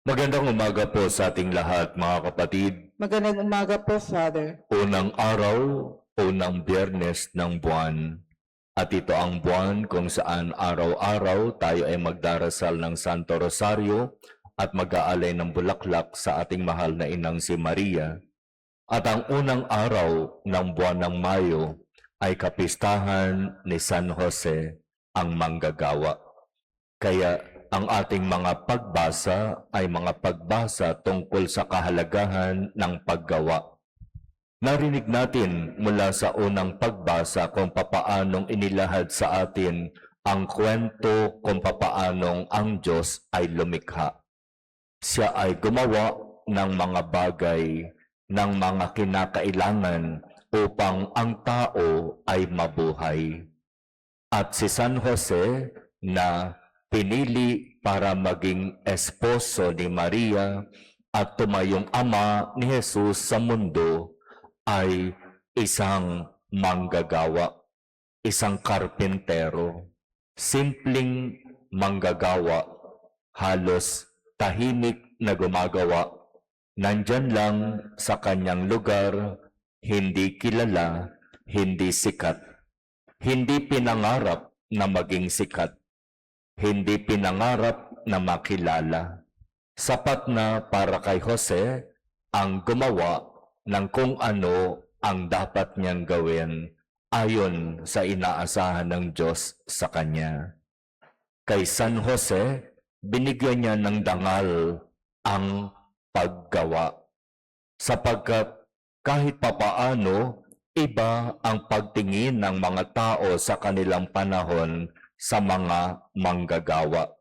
Magandang umaga po sa ating lahat, mga kapatid. Magandang umaga po, Father. Unang araw, unang Biyernes ng buwan. At ito ang buwan kung saan araw-araw tayo ay magdarasal ng Santo Rosario at mag-aalay ng bulaklak sa ating mahal na inang si Maria. At ang unang araw ng buwan ng Mayo ay kapistahan ni San Jose, ang manggagawa. Kaya ang ating mga pagbasa ay mga pagbasa tungkol sa kahalagahan ng paggawa. Narinig natin mula sa unang pagbasa kung papaanong inilahad sa atin ang kwento kung papaanong ang Diyos ay lumikha. Siya ay gumawa ng mga bagay, ng mga kinakailangan upang ang tao ay mabuhay. At si San Jose na pinili para maging esposo ni Maria at tumayong ama ni Jesus sa mundo ay isang manggagawa, isang karpintero, simpleng manggagawa, halos tahimik na gumagawa, nandyan lang sa kanyang lugar, hindi kilala, hindi sikat, hindi pinangarap na maging sikat, hindi pinangarap na makilala. Sapat na para kay Jose ang gumawa ng kung ano ang dapat niyang gawin ayon sa inaasahan ng Diyos sa kanya. Kay San Jose, binigyan niya ng dangal ang paggawa. Sapagkat kahit papaano, iba ang pagtingin ng mga tao sa kanilang panahon sa mga manggagawa.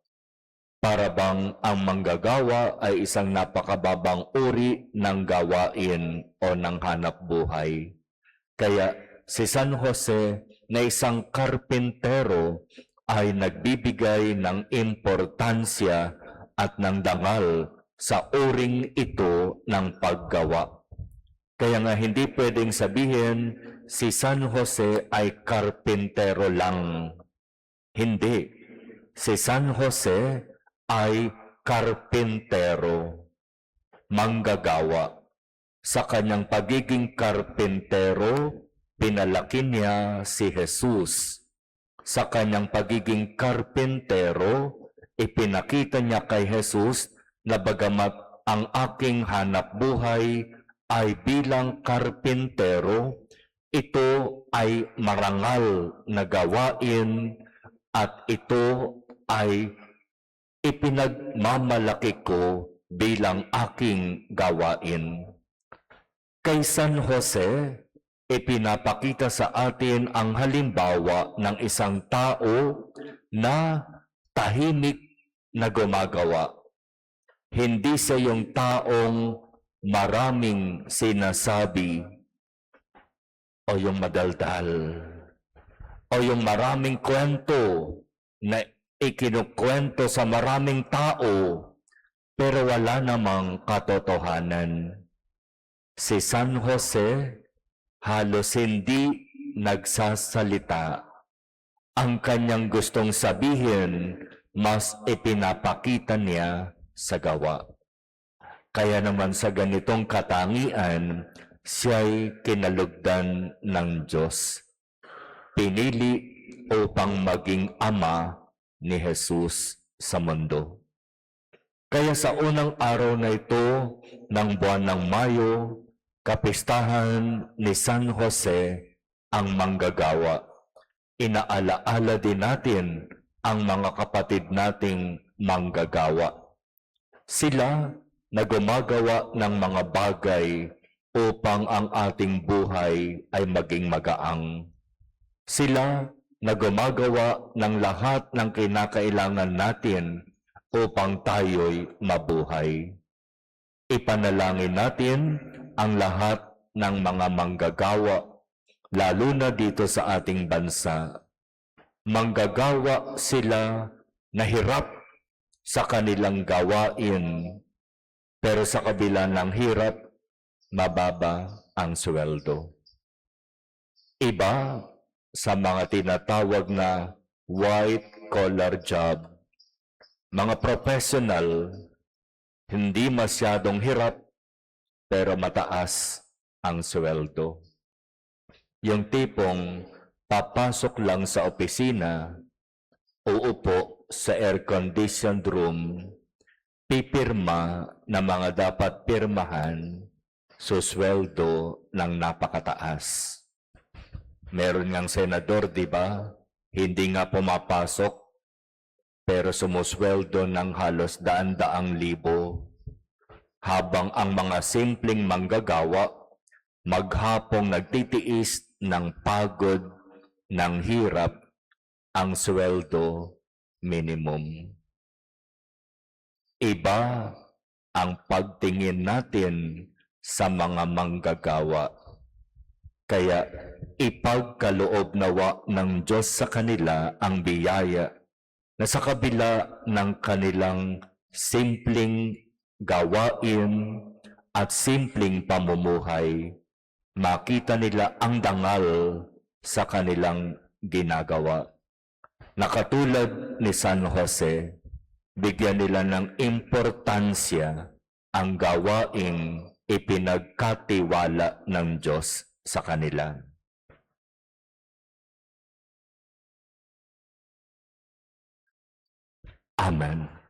Para bang ang manggagawa ay isang napakababang uri ng gawain o ng hanap buhay. Kaya si San Jose na isang karpintero ay nagbibigay ng importansya at ng dangal sa uring ito ng paggawa. Kaya nga hindi pwedeng sabihin si San Jose ay karpintero lang. Hindi. Si San Jose ay karpintero, manggagawa. Sa kanyang pagiging karpintero, pinalaki niya si Jesus. Sa kanyang pagiging karpintero, ipinakita niya kay Jesus na bagamat ang aking hanap buhay ay bilang karpintero, ito ay marangal na gawain at ito ay ipinagmamalaki ko bilang aking gawain. Kay San Jose, ipinapakita sa atin ang halimbawa ng isang tao na tahimik na gumagawa. Hindi siya yung taong maraming sinasabi o yung madaldal o yung maraming kwento na ikinukwento sa maraming tao pero wala namang katotohanan. Si San Jose halos hindi nagsasalita. Ang kanyang gustong sabihin, mas ipinapakita niya sa gawa. Kaya naman sa ganitong katangian, siya'y kinalugdan ng Diyos. Pinili upang maging ama ni Jesus sa mundo. Kaya sa unang araw na ito ng buwan ng Mayo, kapistahan ni San Jose ang manggagawa. Inaalaala din natin ang mga kapatid nating manggagawa. Sila na gumagawa ng mga bagay upang ang ating buhay ay maging magaang. Sila na gumagawa ng lahat ng kinakailangan natin upang tayo'y mabuhay. Ipanalangin natin ang lahat ng mga manggagawa, lalo na dito sa ating bansa. Manggagawa sila na hirap sa kanilang gawain, pero sa kabila ng hirap, mababa ang sweldo. Iba sa mga tinatawag na white-collar job, mga professional Hindi masyadong hirap, pero mataas ang sweldo. Yung tipong papasok lang sa opisina, uupo sa air-conditioned room, pipirma na mga dapat pirmahan, susweldo ng napakataas. Meron ngang senador, di ba? Hindi nga pumapasok, pero sumusweldo ng halos daan-daang libo. Habang ang mga simpleng manggagawa, maghapong nagtitiis ng pagod, ng hirap, ang sweldo minimum. Iba ang pagtingin natin sa mga manggagawa. Kaya ipagkaloob nawa ng Diyos sa kanila ang biyaya na sa kabila ng kanilang simpleng gawain at simpleng pamumuhay, makita nila ang dangal sa kanilang ginagawa. Nakatulad ni San Jose, bigyan nila ng importansya ang gawaing ipinagkatiwala ng Diyos sa kanila. Amen.